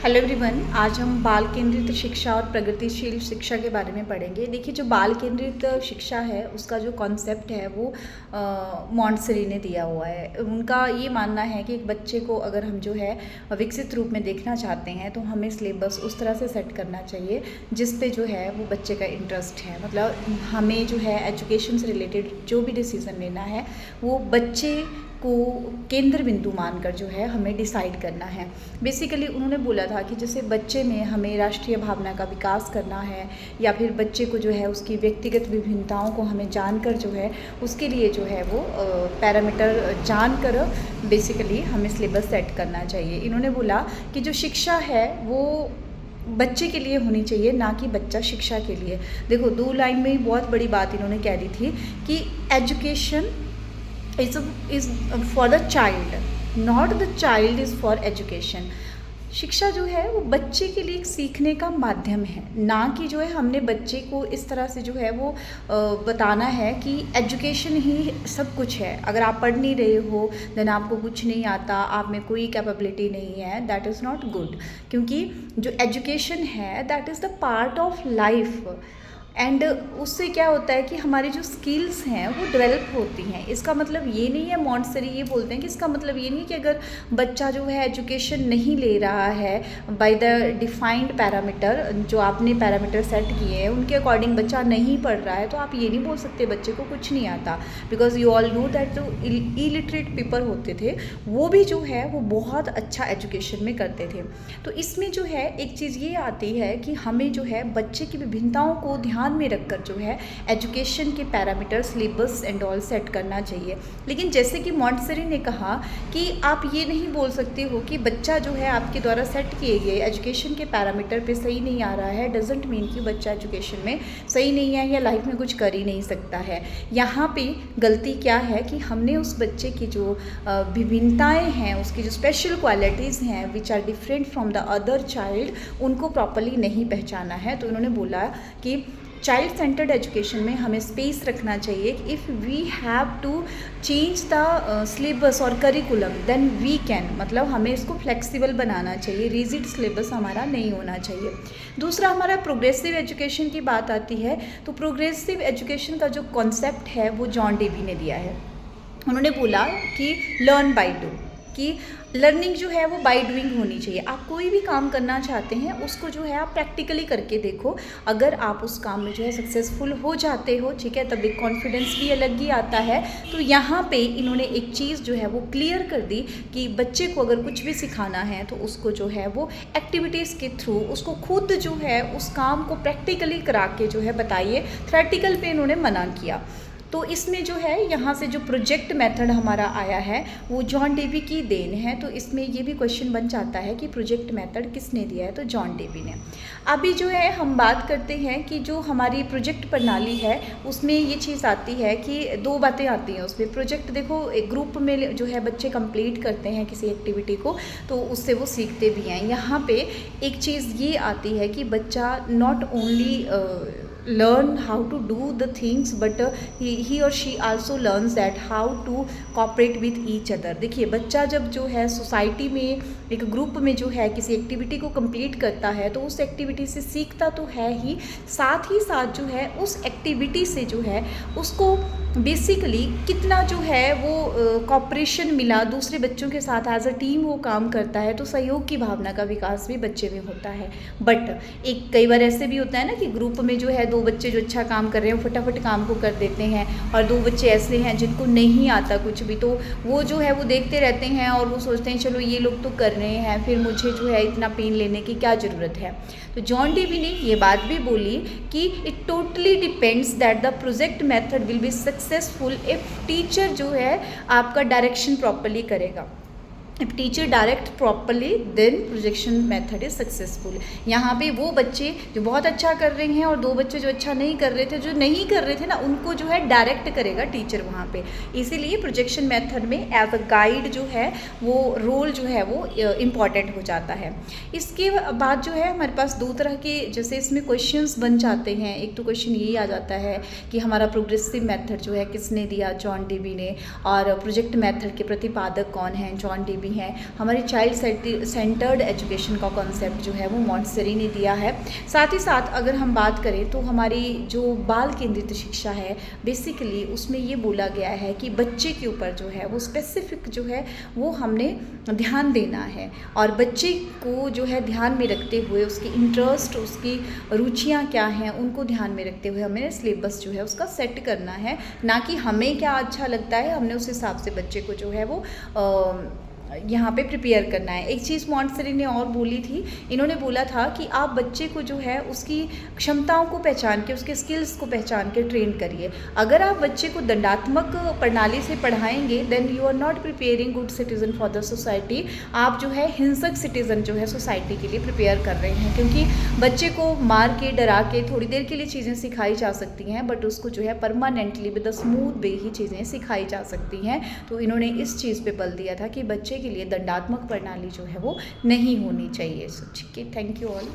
Hello everyone, आज हम बाल केंद्रित शिक्षा और प्रगतिशील शिक्षा के बारे में पढ़ेंगे। देखिए, जो बाल केंद्रित शिक्षा है उसका जो कॉन्सेप्ट है वो मॉन्टेसरी ने दिया हुआ है। उनका ये मानना है कि एक बच्चे को अगर हम जो है विकसित रूप में देखना चाहते हैं तो हमें सिलेबस उस तरह से सेट करना चाहिए जिस पे जो है वो बच्चे का इंटरेस्ट है। मतलब हमें जो है एजुकेशन से रिलेटेड जो भी डिसीज़न लेना है वो बच्चे को केंद्र बिंदु मानकर जो है हमें डिसाइड करना है। बेसिकली उन्होंने बोला था कि जैसे बच्चे में हमें राष्ट्रीय भावना का विकास करना है या फिर बच्चे को जो है उसकी व्यक्तिगत विभिन्नताओं को हमें जानकर जो है उसके लिए जो है वो पैरामीटर जानकर बेसिकली हमें सिलेबस सेट करना चाहिए। इन्होंने बोला कि जो शिक्षा है वो बच्चे के लिए होनी चाहिए, ना कि बच्चा शिक्षा के लिए। देखो, 2 लाइन में ही बहुत बड़ी बात इन्होंने कह दी थी कि education is for the child, not the child is for education। शिक्षा जो है वो बच्चे के लिए एक सीखने का माध्यम है, ना कि जो है हमने बच्चे को इस तरह से जो है वो बताना है कि एजुकेशन ही सब कुछ है। अगर आप पढ़ नहीं रहे हो देन आपको कुछ नहीं आता, आप में कोई कैपेबिलिटी नहीं है, दैट इज़ नॉट गुड। क्योंकि जो एजुकेशन है that is the part of life and उससे क्या होता है कि हमारी जो स्किल्स हैं वो डेवलप होती हैं। इसका मतलब ये नहीं है, मॉन्टेसरी ये बोलते हैं कि इसका मतलब ये नहीं है कि अगर बच्चा जो है एजुकेशन नहीं ले रहा है बाय द डिफाइंड पैरामीटर, जो आपने पैरामीटर सेट किए हैं उनके अकॉर्डिंग बच्चा नहीं पढ़ रहा है, तो आप ये नहीं बोल सकते बच्चे को कुछ नहीं आता। Because you all know that जो इलिटरेट पीपल होते थे वो भी जो है वो बहुत अच्छा एजुकेशन में करते थे। तो इसमें जो है एक चीज़ ये आती है कि हमें जो है बच्चे की विभिन्नताओं को ध्यान में रखकर जो है एजुकेशन के parameter, syllabus and all set करना चाहिए। लेकिन जैसे कि मॉन्टेसरी ने कहा कि आप ये नहीं बोल सकते हो कि बच्चा जो है आपके द्वारा सेट किए गए एजुकेशन के पैरामीटर पे सही नहीं आ रहा है, डजेंट मीन कि बच्चा एजुकेशन में सही नहीं है या लाइफ में कुछ कर ही नहीं सकता है। यहाँ पे गलती क्या है कि हमने उस बच्चे की जो विभिन्नताएँ हैं, उसकी जो स्पेशल क्वालिटीज़ हैं which are different from the other child, उनको प्रॉपरली नहीं पहचाना है। तो उन्होंने बोला कि चाइल्ड सेंटर्ड एजुकेशन में हमें स्पेस रखना चाहिए। If we have to change the syllabus और करिकुलम देन वी कैन, मतलब हमें इसको फ्लेक्सिबल बनाना चाहिए, रिजिड सिलेबस हमारा नहीं होना चाहिए। दूसरा हमारा प्रोग्रेसिव एजुकेशन की बात आती है, तो प्रोग्रेसिव एजुकेशन का जो कॉन्सेप्ट है वो जॉन डेवी ने दिया है। उन्होंने बोला कि लर्न बाय डू, कि लर्निंग जो है वो बाय डूइंग होनी चाहिए। आप कोई भी काम करना चाहते हैं उसको जो है आप प्रैक्टिकली करके देखो। अगर आप उस काम में जो है सक्सेसफुल हो जाते हो, ठीक है, तब एक कॉन्फिडेंस भी अलग ही आता है। तो यहाँ पे इन्होंने एक चीज़ जो है वो क्लियर कर दी कि बच्चे को अगर कुछ भी सिखाना है तो उसको जो है वो एक्टिविटीज़ के थ्रू उसको खुद जो है उस काम को प्रैक्टिकली करा के जो है बताइए। थ्योरेटिकल पे इन्होंने मना किया। तो इसमें जो है यहाँ से जो प्रोजेक्ट मेथड हमारा आया है वो जॉन डेवी की देन है। तो इसमें ये भी क्वेश्चन बन जाता है कि प्रोजेक्ट मेथड किसने दिया है, तो जॉन डेवी ने। अभी जो है हम बात करते हैं कि जो हमारी प्रोजेक्ट प्रणाली है उसमें ये चीज़ आती है कि 2 बातें आती हैं उसमें। प्रोजेक्ट देखो, एक ग्रुप में जो है बच्चे कंप्लीट करते हैं किसी एक्टिविटी को तो उससे वो सीखते भी हैं। यहाँ पे एक चीज़ ये आती है कि बच्चा not only learn how to do the things but he or she also learns that how to cooperate with each other। देखिए, बच्चा जब जो है सोसाइटी में एक ग्रुप में जो है किसी एक्टिविटी को कंप्लीट करता है तो उस एक्टिविटी से सीखता तो है ही साथ जो है उस एक्टिविटी से जो है उसको बेसिकली कितना जो है वो कॉपरेशन मिला दूसरे बच्चों के साथ, एज अ टीम वो काम करता है, तो सहयोग की भावना का विकास भी बच्चे में होता है। बट एक कई बार ऐसे भी होता है ना कि ग्रुप में जो है 2 बच्चे जो अच्छा काम कर रहे हैं फटाफट काम को कर देते हैं और 2 बच्चे ऐसे हैं जिनको नहीं आता कुछ भी, तो वो जो है वो देखते रहते हैं और वो सोचते हैं चलो ये लोग तो कर रहे हैं, फिर मुझे जो है इतना पेन लेने की क्या ज़रूरत है। तो जॉन डेवी ने ये बात भी बोली कि it totally depends that the project method will be successful if teacher जो है आपका डायरेक्शन प्रॉपरली करेगा। If teacher direct properly then projection method is successful. यहाँ पे वो बच्चे जो बहुत अच्छा कर रहे हैं और 2 बच्चे जो अच्छा नहीं कर रहे थे, जो नहीं कर रहे थे ना, उनको जो है डायरेक्ट करेगा टीचर वहाँ पे। इसीलिए प्रोजेक्शन मेथड में एज अ गाइड जो है वो रोल जो है वो इम्पॉर्टेंट हो जाता है। इसके बाद जो है हमारे पास 2 तरह के जैसे इसमें क्वेश्चंस बन जाते हैं। एक तो क्वेश्चन यही आ जाता है कि हमारा प्रोग्रेसिव मेथड जो है किसने दिया, जॉन डेवी ने, और प्रोजेक्ट मेथड के प्रतिपादक कौन हैं, जॉन डेवी है। हमारे चाइल्ड सेंटर्ड एजुकेशन का कॉन्सेप्ट जो है वो मॉन्टेसरी ने दिया है। साथ ही साथ अगर हम बात करें तो हमारी जो बाल केंद्रित शिक्षा है, बेसिकली उसमें ये बोला गया है कि बच्चे के ऊपर जो है वो स्पेसिफिक जो है वो हमने ध्यान देना है, और बच्चे को जो है ध्यान में रखते हुए उसकी इंटरेस्ट, उसकी रुचियाँ क्या हैं उनको ध्यान में रखते हुए हमें सिलेबस जो है उसका सेट करना है, ना कि हमें क्या अच्छा लगता है हमने उस हिसाब से बच्चे को जो है वो यहाँ पे प्रिपेयर करना है। एक चीज़ मॉन्टेसरी ने और बोली थी, इन्होंने बोला था कि आप बच्चे को जो है उसकी क्षमताओं को पहचान के, उसके स्किल्स को पहचान के ट्रेन करिए। अगर आप बच्चे को दंडात्मक प्रणाली से पढ़ाएंगे then you are not preparing good citizen for the society. आप जो है हिंसक सिटीज़न जो है सोसाइटी के लिए प्रिपेयर कर रहे हैं, क्योंकि बच्चे को मार के, डरा के थोड़ी देर के लिए चीज़ें सिखाई जा सकती हैं, बट उसको जो है permanently with a smooth way ही चीज़ें सिखाई जा सकती हैं। तो इन्होंने इस चीज़ पे बल दिया था कि बच्चे के लिए दंडात्मक प्रणाली जो है वो नहीं होनी चाहिए। सो ठीक है, थैंक यू ऑल।